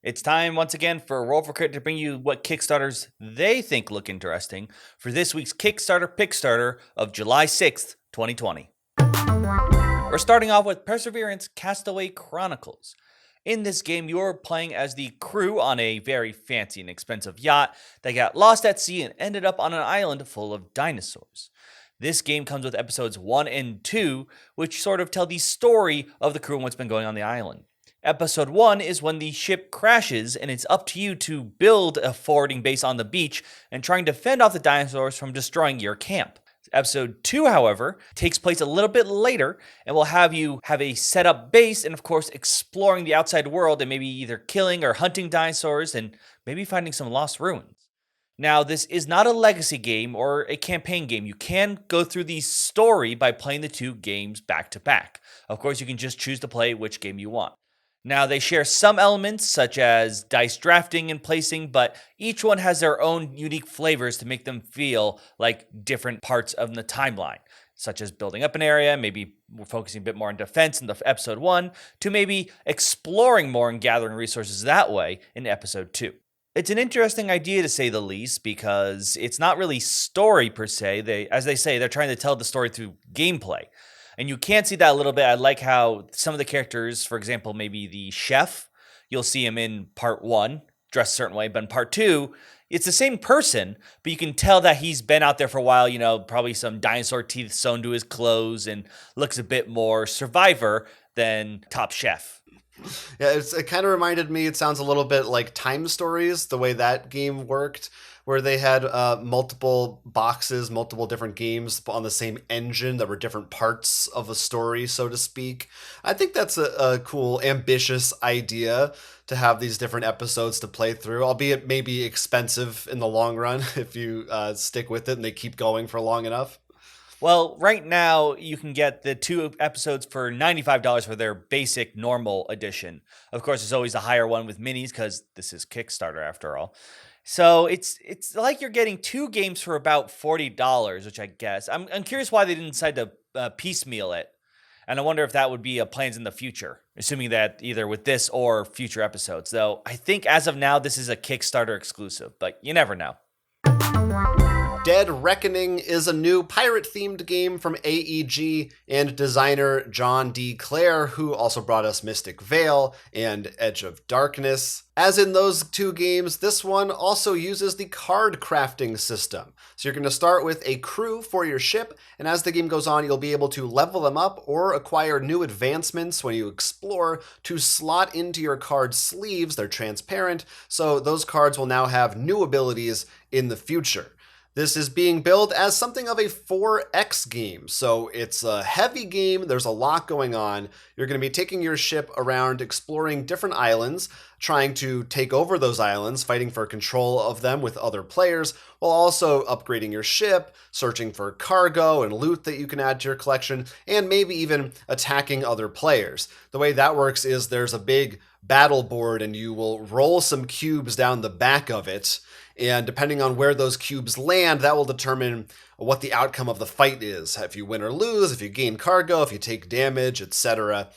It's time once again for Roll for Crit to bring you what Kickstarters they think look interesting for this week's Kickstarter Pickstarter of July 6th, 2020. We're starting off with Perseverance Castaway Chronicles. In this game, you're playing as the crew on a very fancy and expensive yacht that got lost at sea and ended up on an island full of dinosaurs. This game comes with episodes 1 and 2, which sort of tell the story of the crew and what's been going on the island. Episode 1 is when the ship crashes, and it's up to you to build a forwarding base on the beach and trying to fend off the dinosaurs from destroying your camp. Episode 2, however, takes place a little bit later and will have you have a set up base and, of course, exploring the outside world and maybe either killing or hunting dinosaurs and maybe finding some lost ruins. Now, this is not a legacy game or a campaign game. You can go through the story by playing the two games back to back. Of course, you can just choose to play which game you want. Now, they share some elements such as dice drafting and placing, but each one has their own unique flavors to make them feel like different parts of the timeline, such as building up an area, maybe we're focusing a bit more on defense in the episode 1, to maybe exploring more and gathering resources that way in episode 2. It's an interesting idea to say the least because it's not really story per se. As they say, they're trying to tell the story through gameplay. And you can see that a little bit. I like how some of the characters, for example, maybe the chef, you'll see him in part 1, dressed a certain way, but in part 2, it's the same person, but you can tell that he's been out there for a while, probably some dinosaur teeth sewn to his clothes and looks a bit more survivor than Top Chef. Yeah, it kind of reminded me, it sounds a little bit like Time Stories, the way that game worked, where they had multiple boxes, multiple different games on the same engine that were different parts of a story, so to speak. I think that's a cool, ambitious idea to have these different episodes to play through, albeit maybe expensive in the long run if you stick with it and they keep going for long enough. Well, right now, you can get the 2 episodes for $95 for their basic normal edition. Of course, there's always a higher one with minis because this is Kickstarter after all. So it's like you're getting 2 games for about $40, which I guess. I'm curious why they didn't decide to piecemeal it. And I wonder if that would be plans in the future, assuming that either with this or future episodes. Though I think as of now, this is a Kickstarter exclusive, but you never know. Dead Reckoning is a new pirate-themed game from AEG and designer John D. Clare, who also brought us Mystic Vale and Edge of Darkness. As in those 2 games, this one also uses the card crafting system. So you're going to start with a crew for your ship, and as the game goes on, you'll be able to level them up or acquire new advancements when you explore to slot into your card sleeves. They're transparent, so those cards will now have new abilities in the future. This is being billed as something of a 4X game, so it's a heavy game, there's a lot going on. You're going to be taking your ship around exploring different islands, trying to take over those islands, fighting for control of them with other players, while also upgrading your ship, searching for cargo and loot that you can add to your collection, and maybe even attacking other players. The way that works is there's a big battle board and you will roll some cubes down the back of it, and depending on where those cubes land, that will determine what the outcome of the fight is. If you win or lose, if you gain cargo, if you take damage, etc.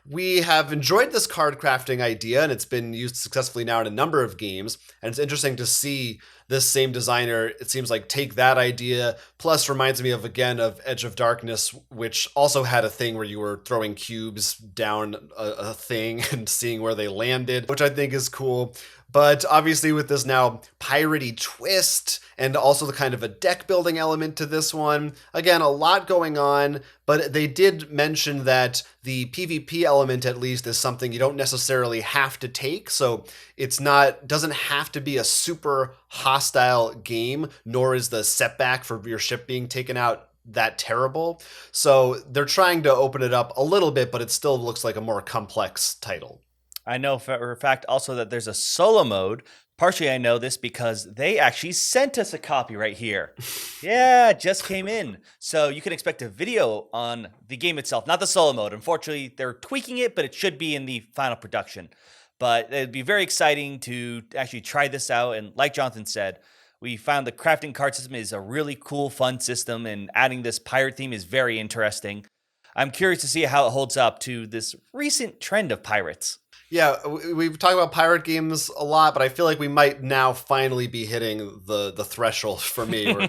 We have enjoyed this card crafting idea, and it's been used successfully now in a number of games. And it's interesting to see this same designer, it seems like, take that idea, plus reminds me of Edge of Darkness, which also had a thing where you were throwing cubes down a thing and seeing where they landed, which I think is cool. But obviously with this now piratey twist and also the kind of a deck building element to this one, again, a lot going on, but they did mention that the PvP element at least is something you don't necessarily have to take. So doesn't have to be a super hostile game, nor is the setback for your ship being taken out that terrible. So they're trying to open it up a little bit, but it still looks like a more complex title. I know for a fact also that there's a solo mode. Partially I know this because they actually sent us a copy right here. Yeah, just came in. So you can expect a video on the game itself, not the solo mode. Unfortunately, they're tweaking it, but it should be in the final production. But it'd be very exciting to actually try this out. And like Jonathan said, we found the crafting card system is a really cool, fun system, and adding this pirate theme is very interesting. I'm curious to see how it holds up to this recent trend of pirates. Yeah, we've talked about pirate games a lot, but I feel like we might now finally be hitting the threshold for me where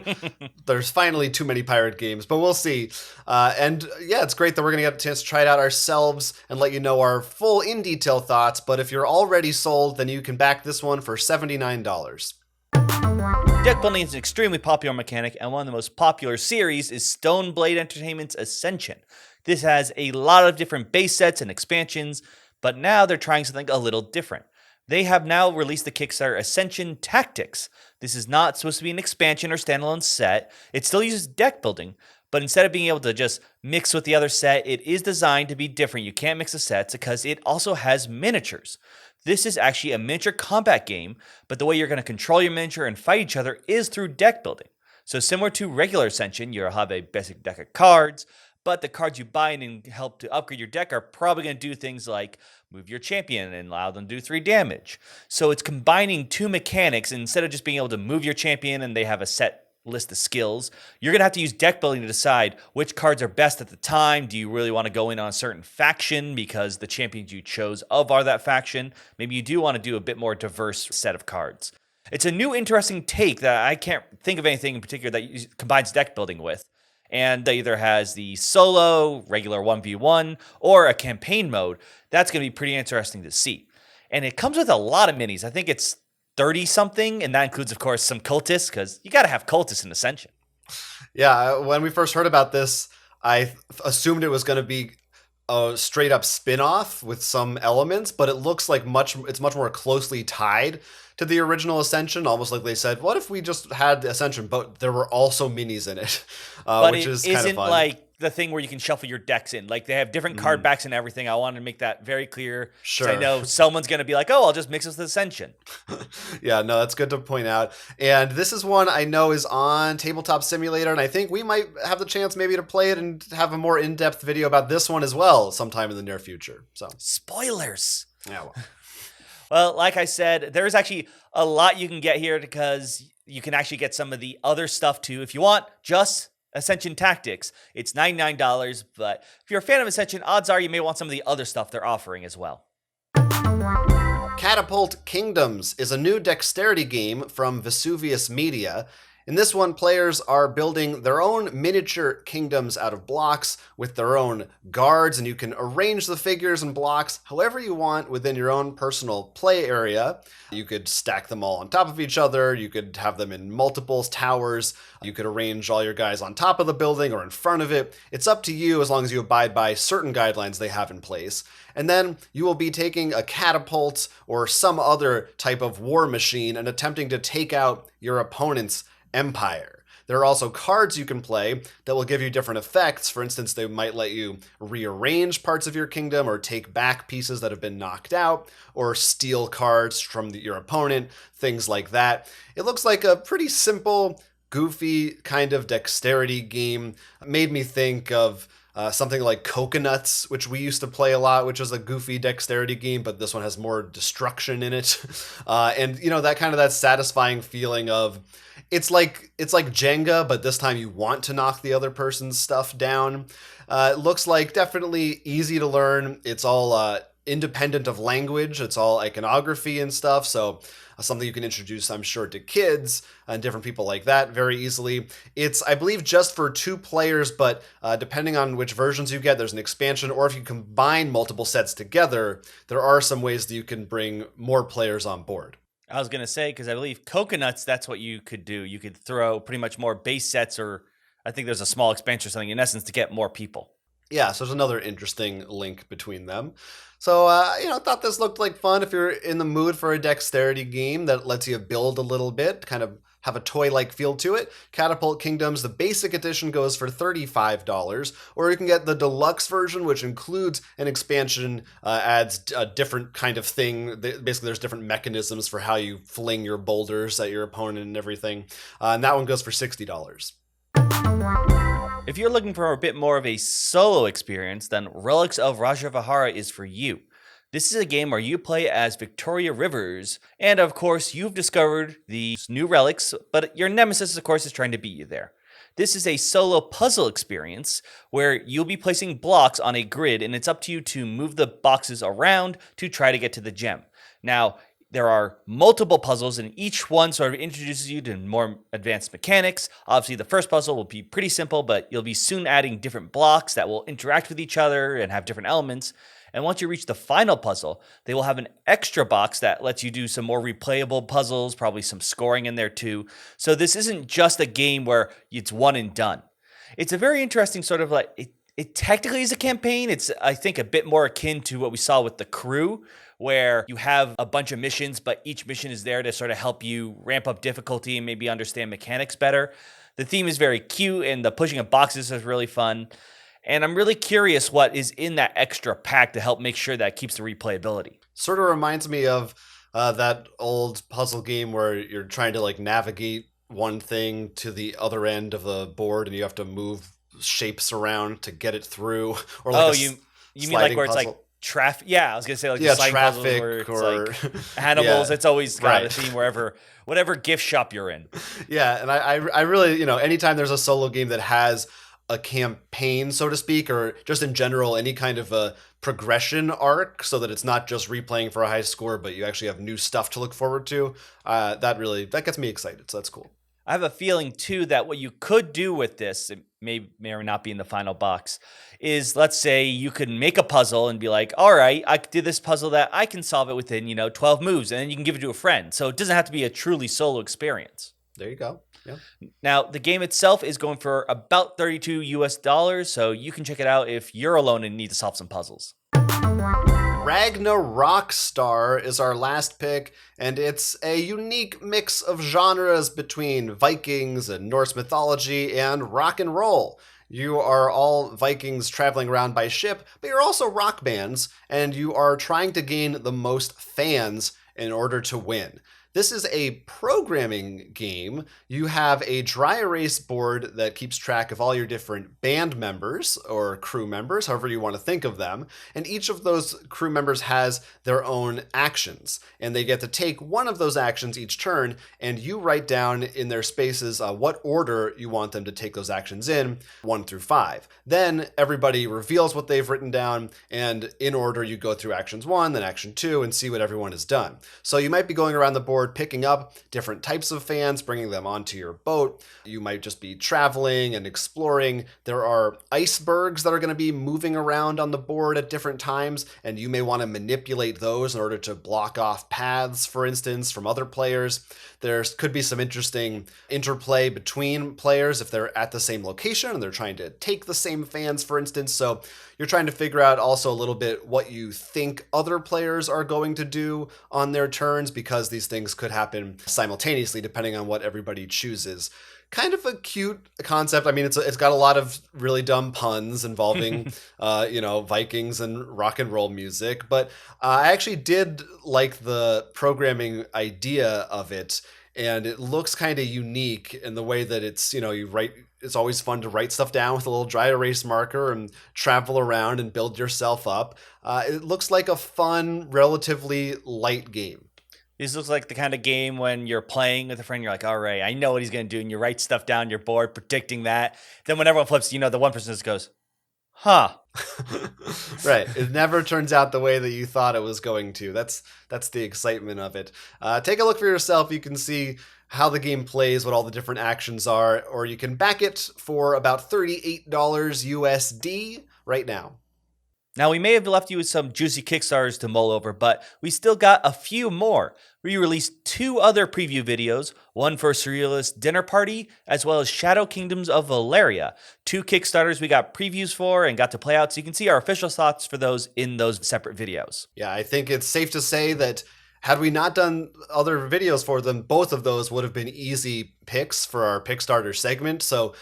there's finally too many pirate games, but we'll see. And yeah, it's great that we're going to get a chance to try it out ourselves and let you know our full in-detail thoughts, but if you're already sold, then you can back this one for $79. Deck building is an extremely popular mechanic, and one of the most popular series is Stoneblade Entertainment's Ascension. This has a lot of different base sets and expansions, but now they're trying something a little different. They have now released the Kickstarter Ascension Tactics. This is not supposed to be an expansion or standalone set. It still uses deck building, but instead of being able to just mix with the other set, it is designed to be different. You can't mix the sets because it also has miniatures. This is actually a miniature combat game, but the way you're going to control your miniature and fight each other is through deck building. So similar to regular Ascension, you'll have a basic deck of cards, but the cards you buy and help to upgrade your deck are probably going to do things like move your champion and allow them to do 3 damage. So it's combining 2 mechanics. And instead of just being able to move your champion and they have a set list of skills, you're going to have to use deck building to decide which cards are best at the time. Do you really want to go in on a certain faction because the champions you chose are that faction? Maybe you do want to do a bit more diverse set of cards. It's a new interesting take that I can't think of anything in particular that combines deck building with. And that either has the solo, regular 1v1, or a campaign mode. That's going to be pretty interesting to see. And it comes with a lot of minis. I think it's 30-something, and that includes, of course, some cultists, because you got to have cultists in Ascension. Yeah, when we first heard about this, I assumed it was going to be a straight-up spin-off with some elements, but it looks like it's much more closely tied to the original Ascension, almost like they said, what if we just had the Ascension, but there were also minis in it, which is kind of fun. But it isn't like the thing where you can shuffle your decks in. Like, they have different card backs and everything. I wanted to make that very clear. Sure. I know someone's going to be like, oh, I'll just mix this with Ascension. Yeah, no, that's good to point out. And this is one I know is on Tabletop Simulator, and I think we might have the chance maybe to play it and have a more in-depth video about this one as well sometime in the near future. So spoilers. Yeah, well. Well, like I said, there's actually a lot you can get here because you can actually get some of the other stuff too. If you want just Ascension Tactics, it's $99, but if you're a fan of Ascension, odds are you may want some of the other stuff they're offering as well. Catapult Kingdoms is a new dexterity game from Vesuvius Media. In this one, players are building their own miniature kingdoms out of blocks with their own guards, and you can arrange the figures and blocks however you want within your own personal play area. You could stack them all on top of each other, you could have them in multiple towers, you could arrange all your guys on top of the building or in front of it. It's up to you as long as you abide by certain guidelines they have in place. And then you will be taking a catapult or some other type of war machine and attempting to take out your opponent's empire. There are also cards you can play that will give you different effects. For instance, they might let you rearrange parts of your kingdom or take back pieces that have been knocked out or steal cards from your opponent, things like that. It looks like a pretty simple, goofy kind of dexterity game. It made me think of something like Coconuts, which we used to play a lot, which is a goofy dexterity game, but this one has more destruction in it. And, you know, that satisfying feeling of it's like Jenga, but this time you want to knock the other person's stuff down. It looks like definitely easy to learn. It's all independent of language. It's all iconography and stuff. So something you can introduce, I'm sure, to kids and different people like that very easily. It's, I believe, just for 2 players, but depending on which versions you get, there's an expansion, or if you combine multiple sets together, there are some ways that you can bring more players on board. I was going to say, because I believe Coconuts, that's what you could do. You could throw pretty much more base sets, or I think there's a small expansion or something, in essence, to get more people. Yeah, so there's another interesting link between them. So, I thought this looked like fun if you're in the mood for a dexterity game that lets you build a little bit, kind of have a toy-like feel to it. Catapult Kingdoms, the basic edition, goes for $35, or you can get the deluxe version, which includes an expansion, adds a different kind of thing. Basically, there's different mechanisms for how you fling your boulders at your opponent and everything. And that one goes for $60. If you're looking for a bit more of a solo experience, then Relics of Rajavihara is for you. This is a game where you play as Victoria Rivers, and of course, you've discovered these new relics, but your nemesis, of course, is trying to beat you there. This is a solo puzzle experience where you'll be placing blocks on a grid, and it's up to you to move the boxes around to try to get to the gem. Now, there are multiple puzzles, and each one sort of introduces you to more advanced mechanics. Obviously, the first puzzle will be pretty simple, but you'll be soon adding different blocks that will interact with each other and have different elements. And once you reach the final puzzle, they will have an extra box that lets you do some more replayable puzzles, probably some scoring in there too. So this isn't just a game where it's one and done. It's a very interesting sort of it technically is a campaign. It's, I think, a bit more akin to what we saw with The Crew, where you have a bunch of missions, but each mission is there to sort of help you ramp up difficulty and maybe understand mechanics better. The theme is very cute, and the pushing of boxes is really fun. And I'm really curious what is in that extra pack to help make sure that keeps the replayability. Sort of reminds me of that old puzzle game where you're trying to like navigate one thing to the other end of the board, and you have to move shapes around to get it through. Or like you mean like where puzzle. It's like traffic? Yeah, I was gonna say like the sliding puzzles where it's like animals. It's always got a theme whatever gift shop you're in. Yeah, and I really, anytime there's a solo game that has a campaign, so to speak, or just in general any kind of a progression arc, so that it's not just replaying for a high score, but you actually have new stuff to look forward to, that gets me excited. So that's cool. I have a feeling too that what you could do with this, it may or not be in the final box, is let's say you could make a puzzle and be like, all right, I did this puzzle that I can solve it within 12 moves, and then you can give it to a friend. So it doesn't have to be a truly solo experience. There you go. Yeah. Now, the game itself is going for about $32 US, so you can check it out if you're alone and need to solve some puzzles. RagnaRok Star is our last pick, and it's a unique mix of genres between Vikings and Norse mythology and rock and roll. You are all Vikings traveling around by ship, but you're also rock bands, and you are trying to gain the most fans in order to win. This is a programming game. You have a dry erase board that keeps track of all your different band members or crew members, however you want to think of them. And each of those crew members has their own actions. And they get to take one of those actions each turn, and you write down in their spaces what order you want them to take those actions in, 1 through 5. Then everybody reveals what they've written down, and in order you go through actions 1, then action 2, and see what everyone has done. So you might be going around the board picking up different types of fans, bringing them onto your boat. You might just be traveling and exploring. There are icebergs that are going to be moving around on the board at different times, and you may want to manipulate those in order to block off paths, for instance, from other players. There could be some interesting interplay between players if they're at the same location and they're trying to take the same fans, for instance. So you're trying to figure out also a little bit what you think other players are going to do on their turns, because these things could happen simultaneously depending on what everybody chooses. Kind of a cute concept. I mean, it's got a lot of really dumb puns involving, Vikings and rock and roll music. But I actually did like the programming idea of it, and it looks kind of unique in the way that it's, you write. It's always fun to write stuff down with a little dry erase marker and travel around and build yourself up. It looks like a fun, relatively light game. This looks like the kind of game when you're playing with a friend, you're like, all right, I know what he's going to do. And you write stuff down your board, predicting that. Then when everyone flips, the one person just goes, huh. Right. It never turns out the way that you thought it was going to. That's the excitement of it. Take a look for yourself. You can see how the game plays, what all the different actions are, or you can back it for about $38 USD right now. Now, we may have left you with some juicy Kickstarters to mull over, but we still got a few more. We released 2 other preview videos, one for Surrealist Dinner Party, as well as Shadow Kingdoms of Valeria. 2 Kickstarters we got previews for and got to play out, so you can see our official thoughts for those in those separate videos. Yeah, I think it's safe to say that had we not done other videos for them, both of those would have been easy picks for our Pickstarter segment. So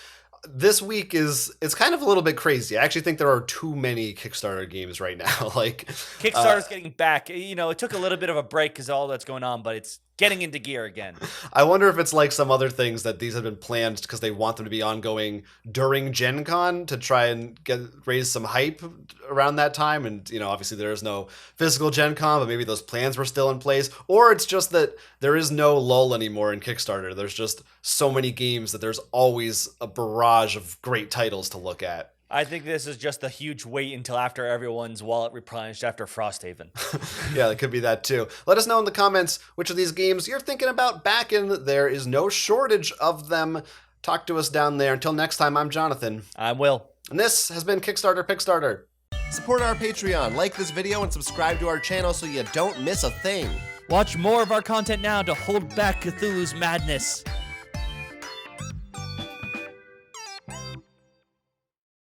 this week it's kind of a little bit crazy. I actually think there are too many Kickstarter games right now. Like Kickstarter's getting back. It took a little bit of a break because of all that's going on, but it's getting into gear again. I wonder if it's like some other things that these have been planned because they want them to be ongoing during Gen Con to try and raise some hype around that time. And, obviously there is no physical Gen Con, but maybe those plans were still in place. Or it's just that there is no lull anymore in Kickstarter. There's just so many games that there's always a barrage of great titles to look at. I think this is just a huge wait until after everyone's wallet replenished after Frosthaven. Yeah, it could be that too. Let us know in the comments which of these games you're thinking about backing. There is no shortage of them. Talk to us down there. Until next time, I'm Jonathan. I'm Will. And this has been Kickstarter Pickstarter. Support our Patreon, like this video, and subscribe to our channel so you don't miss a thing. Watch more of our content now to hold back Cthulhu's madness.